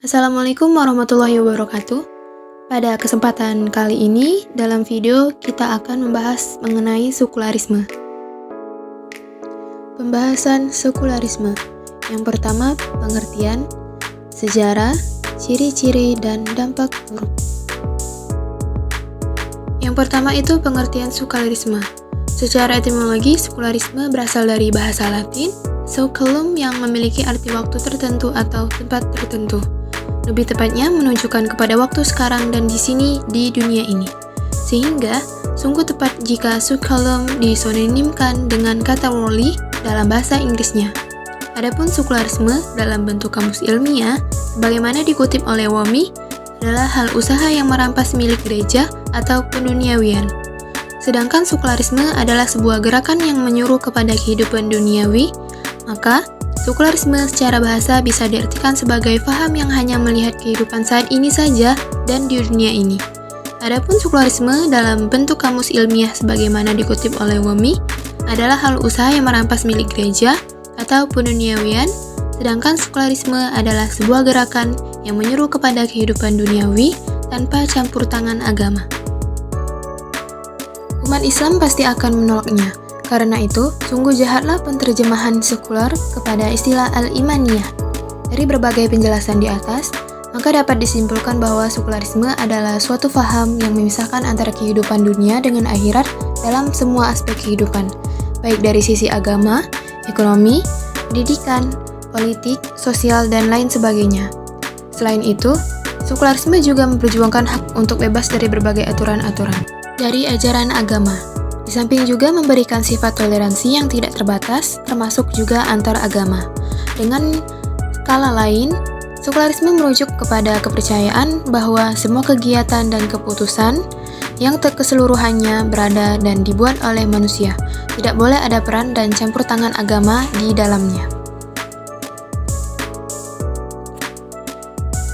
Assalamualaikum warahmatullahi wabarakatuh. Pada kesempatan kali ini, dalam video kita akan membahas mengenai sekularisme. Pembahasan sekularisme. Yang pertama, pengertian, sejarah, ciri-ciri, dan dampak buruk. Yang pertama itu pengertian sekularisme. Secara etimologi, sekularisme berasal dari bahasa Latin, seculum yang memiliki arti waktu tertentu atau tempat tertentu. Lebih tepatnya menunjukkan kepada waktu sekarang dan di sini di dunia ini. Sehingga sungguh tepat jika seculum disonimkan dengan kata worldly dalam bahasa Inggrisnya. Adapun sekularisme dalam bentuk kamus ilmiah, sebagaimana dikutip oleh Wormy, adalah hal usaha yang merampas milik gereja atau penduniawian. Sedangkan sekularisme adalah sebuah gerakan yang menyuruh kepada kehidupan duniawi, maka sekularisme secara bahasa bisa diartikan sebagai faham yang hanya melihat kehidupan saat ini saja dan di dunia ini. Adapun sekularisme dalam bentuk kamus ilmiah sebagaimana dikutip oleh Wormy adalah hal usaha yang merampas milik gereja atau penduniawian, sedangkan sekularisme adalah sebuah gerakan yang menyuruh kepada kehidupan duniawi tanpa campur tangan agama. Umat Islam pasti akan menolaknya. Karena itu, sungguh jahatlah penerjemahan sekular kepada istilah al-imaniyah. Dari berbagai penjelasan di atas, maka dapat disimpulkan bahwa sekularisme adalah suatu faham yang memisahkan antara kehidupan dunia dengan akhirat dalam semua aspek kehidupan, baik dari sisi agama, ekonomi, pendidikan, politik, sosial, dan lain sebagainya. Selain itu, sekularisme juga memperjuangkan hak untuk bebas dari berbagai aturan-aturan dari ajaran agama. Di samping juga memberikan sifat toleransi yang tidak terbatas, termasuk juga antar agama. Dengan skala lain, sekularisme merujuk kepada kepercayaan bahwa semua kegiatan dan keputusan yang keseluruhannya berada dan dibuat oleh manusia, tidak boleh ada peran dan campur tangan agama di dalamnya.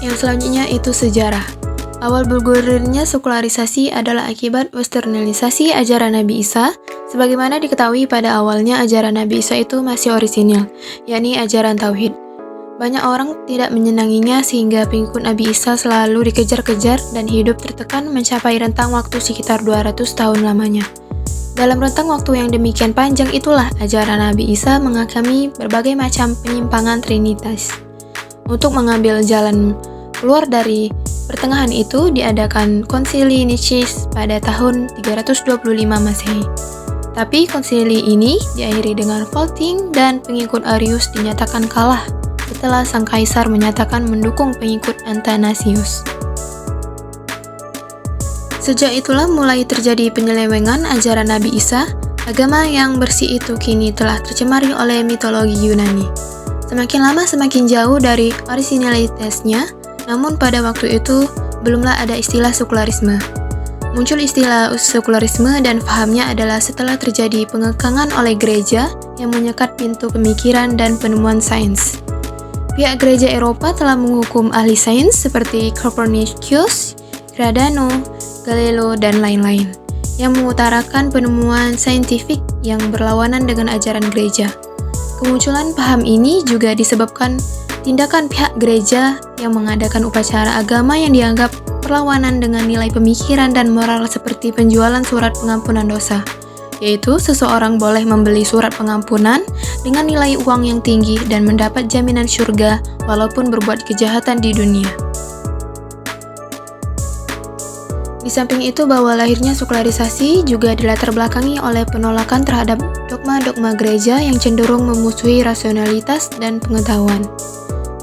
Yang selanjutnya itu sejarah. Awal bergulirnya sekularisasi adalah akibat westernisasi ajaran Nabi Isa, sebagaimana diketahui pada awalnya ajaran Nabi Isa itu masih orisinil, yakni ajaran Tauhid. Banyak orang tidak menyenanginya sehingga pengikut Nabi Isa selalu dikejar-kejar dan hidup tertekan mencapai rentang waktu sekitar 200 tahun lamanya. Dalam rentang waktu yang demikian panjang itulah ajaran Nabi Isa mengagami berbagai macam penyimpangan trinitas. Untuk mengambil jalan keluar dari pertengahan itu diadakan konsili Nicaea pada tahun 325 Masehi. Tapi konsili ini diakhiri dengan voting dan pengikut Arius dinyatakan kalah setelah sang kaisar menyatakan mendukung pengikut Athanasius. Sejak itulah mulai terjadi penyelewengan ajaran Nabi Isa. Agama yang bersih itu kini telah tercemari oleh mitologi Yunani. Semakin lama semakin jauh dari orisinalitasnya. Namun pada waktu itu, belumlah ada istilah sekularisme. Muncul istilah sekularisme dan fahamnya adalah setelah terjadi pengekangan oleh gereja yang menyekat pintu pemikiran dan penemuan sains. Pihak gereja Eropa telah menghukum ahli sains seperti Copernicus, Giordano, Galileo, dan lain-lain, yang mengutarakan penemuan saintifik yang berlawanan dengan ajaran gereja. Kemunculan paham ini juga disebabkan tindakan pihak gereja yang mengadakan upacara agama yang dianggap perlawanan dengan nilai pemikiran dan moral seperti penjualan surat pengampunan dosa, yaitu seseorang boleh membeli surat pengampunan dengan nilai uang yang tinggi dan mendapat jaminan surga walaupun berbuat kejahatan di dunia. Di samping itu bahwa lahirnya sekularisasi juga dilatar belakangi oleh penolakan terhadap dogma-dogma gereja yang cenderung memusuhi rasionalitas dan pengetahuan.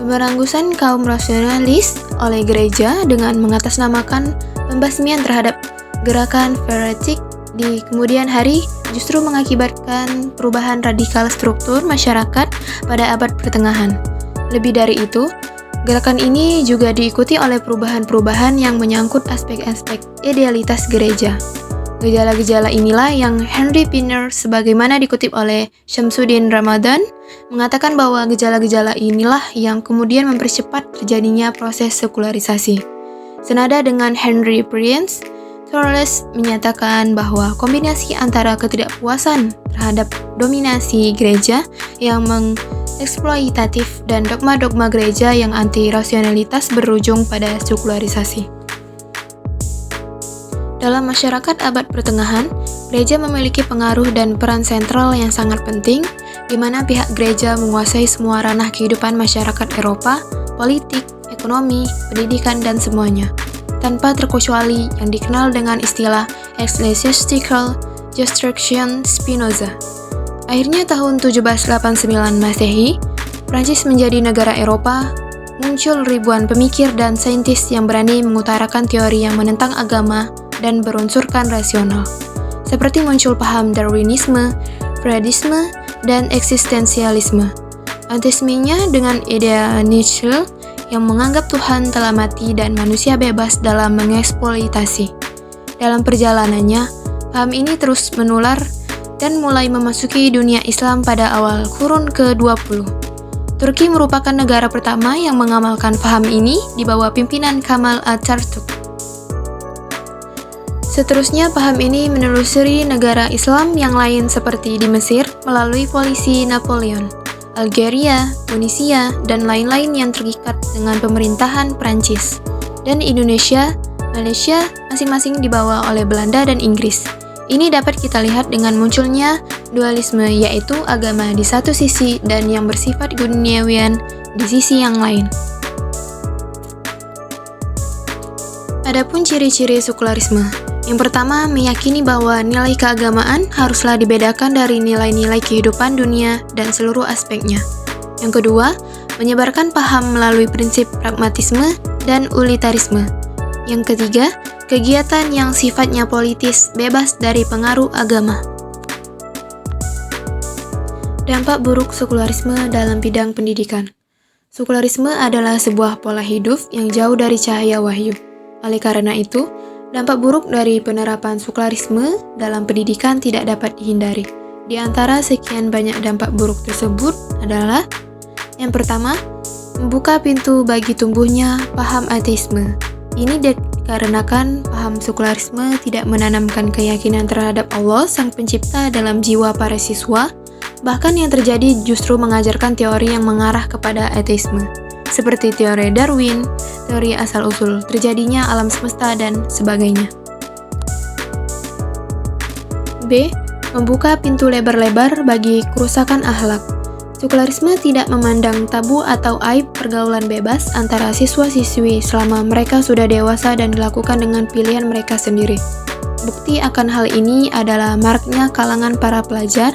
Pemberanggusan kaum rasionalis oleh gereja dengan mengatasnamakan pembasmian terhadap gerakan heretik di kemudian hari justru mengakibatkan perubahan radikal struktur masyarakat pada abad pertengahan. Lebih dari itu, gerakan ini juga diikuti oleh perubahan-perubahan yang menyangkut aspek-aspek idealitas gereja. Gejala-gejala inilah yang Henry Pinner sebagaimana dikutip oleh Syamsuddin Ramadan mengatakan bahwa gejala-gejala inilah yang kemudian mempercepat terjadinya proses sekularisasi. Senada dengan Henry Prince, Thorles menyatakan bahwa kombinasi antara ketidakpuasan terhadap dominasi gereja yang mengeksploitatif dan dogma-dogma gereja yang anti-rasionalitas berujung pada sekularisasi. Dalam masyarakat abad pertengahan, gereja memiliki pengaruh dan peran sentral yang sangat penting, di mana pihak gereja menguasai semua ranah kehidupan masyarakat Eropa, politik, ekonomi, pendidikan, dan semuanya, tanpa terkecuali yang dikenal dengan istilah ecclesiastical jurisdiction Spinoza. Akhirnya tahun 1789 Masehi, Prancis menjadi negara Eropa, muncul ribuan pemikir dan saintis yang berani mengutarakan teori yang menentang agama dan berunsurkan rasional, seperti muncul paham Darwinisme, Freudisme, dan eksistensialisme. Antiseminya dengan idea Nietzsche yang menganggap Tuhan telah mati dan manusia bebas dalam mengeksploitasi. Dalam perjalanannya, paham ini terus menular dan mulai memasuki dunia Islam pada awal kurun ke-20. Turki merupakan negara pertama yang mengamalkan paham ini di bawah pimpinan Kemal Atatürk. Seterusnya, paham ini menelusuri negara Islam yang lain seperti di Mesir melalui polisi Napoleon, Algeria, Tunisia, dan lain-lain yang terikat dengan pemerintahan Prancis, dan Indonesia, Malaysia masing-masing dibawa oleh Belanda dan Inggris. Ini dapat kita lihat dengan munculnya dualisme, yaitu agama di satu sisi dan yang bersifat duniawian di sisi yang lain. Adapun ciri-ciri sekularisme. Yang pertama, meyakini bahwa nilai keagamaan haruslah dibedakan dari nilai-nilai kehidupan dunia dan seluruh aspeknya. Yang kedua, menyebarkan paham melalui prinsip pragmatisme dan utilitarisme. Yang ketiga, kegiatan yang sifatnya politis bebas dari pengaruh agama. Dampak buruk sekularisme dalam bidang pendidikan. Sekularisme adalah sebuah pola hidup yang jauh dari cahaya wahyu. Oleh karena itu, dampak buruk dari penerapan sekularisme dalam pendidikan tidak dapat dihindari. Di antara sekian banyak dampak buruk tersebut adalah: yang pertama, membuka pintu bagi tumbuhnya paham ateisme. Ini dikarenakan paham sekularisme tidak menanamkan keyakinan terhadap Allah Sang Pencipta dalam jiwa para siswa, bahkan yang terjadi justru mengajarkan teori yang mengarah kepada ateisme, seperti teori Darwin, teori asal-usul terjadinya alam semesta, dan sebagainya. B. Membuka pintu lebar-lebar bagi kerusakan akhlak. Sekularisme tidak memandang tabu atau aib pergaulan bebas antara siswa-siswi selama mereka sudah dewasa dan dilakukan dengan pilihan mereka sendiri. Bukti akan hal ini adalah maraknya kalangan para pelajar.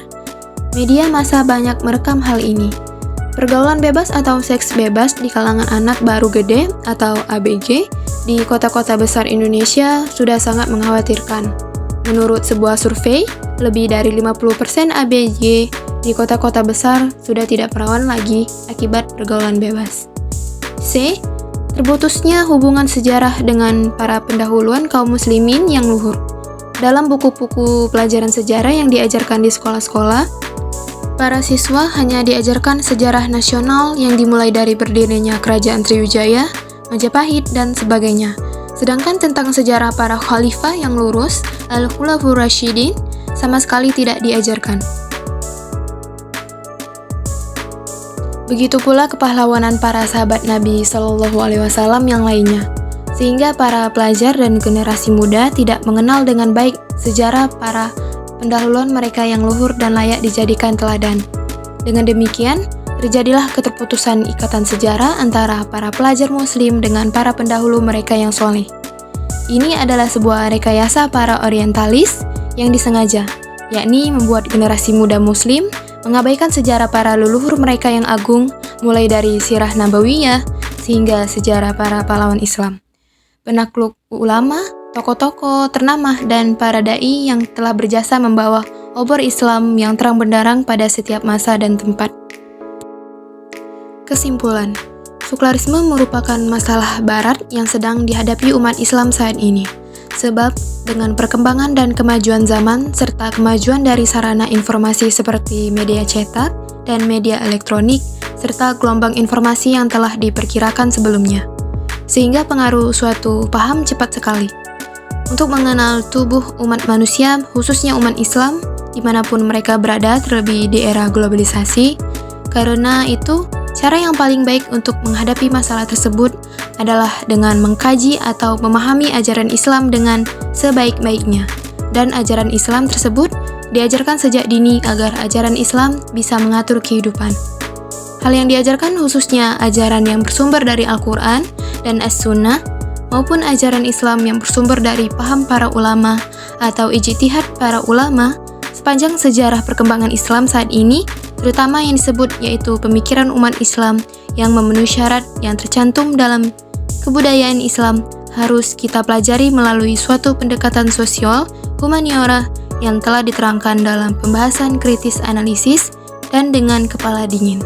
Media massa banyak merekam hal ini. Pergaulan bebas atau seks bebas di kalangan anak baru gede atau ABG di kota-kota besar Indonesia sudah sangat mengkhawatirkan. Menurut sebuah survei, lebih dari 50% ABG di kota-kota besar sudah tidak perawan lagi akibat pergaulan bebas. C. Terputusnya hubungan sejarah dengan para pendahuluan kaum muslimin yang luhur. Dalam buku-buku pelajaran sejarah yang diajarkan di sekolah-sekolah, para siswa hanya diajarkan sejarah nasional yang dimulai dari berdirinya Kerajaan Sriwijaya, Majapahit, dan sebagainya. Sedangkan tentang sejarah para khalifah yang lurus, Al-Khulafaur Rasyidin, sama sekali tidak diajarkan. Begitu pula kepahlawanan para sahabat Nabi Shallallahu Alaihi Wasallam yang lainnya, sehingga para pelajar dan generasi muda tidak mengenal dengan baik sejarah para pendahuluan mereka yang luhur dan layak dijadikan teladan. Dengan demikian, terjadilah keterputusan ikatan sejarah antara para pelajar muslim dengan para pendahulu mereka yang soleh. Ini adalah sebuah rekayasa para orientalis yang disengaja, yakni membuat generasi muda muslim mengabaikan sejarah para leluhur mereka yang agung, mulai dari sirah nabawiyah sehingga sejarah para pahlawan Islam, penakluk ulama, tokoh-tokoh ternama, dan para dai yang telah berjasa membawa obor Islam yang terang benderang pada setiap masa dan tempat. Kesimpulan, sekularisme merupakan masalah barat yang sedang dihadapi umat Islam saat ini. Sebab, dengan perkembangan dan kemajuan zaman serta kemajuan dari sarana informasi seperti media cetak dan media elektronik, serta gelombang informasi yang telah diperkirakan sebelumnya, sehingga pengaruh suatu paham cepat sekali. untuk mengenal tubuh umat manusia, khususnya umat Islam, dimanapun mereka berada, terlebih di era globalisasi. Karena itu, cara yang paling baik untuk menghadapi masalah tersebut adalah dengan mengkaji atau memahami ajaran Islam dengan sebaik-baiknya. Dan ajaran Islam tersebut diajarkan sejak dini agar ajaran Islam bisa mengatur kehidupan. Hal yang diajarkan khususnya ajaran yang bersumber dari Al-Quran dan As-Sunnah, maupun ajaran Islam yang bersumber dari paham para ulama atau ijtihad para ulama sepanjang sejarah perkembangan Islam saat ini, terutama yang disebut yaitu pemikiran umat Islam yang memenuhi syarat yang tercantum dalam kebudayaan Islam harus kita pelajari melalui suatu pendekatan sosial, humaniora yang telah diterangkan dalam pembahasan kritis analisis dan dengan kepala dingin.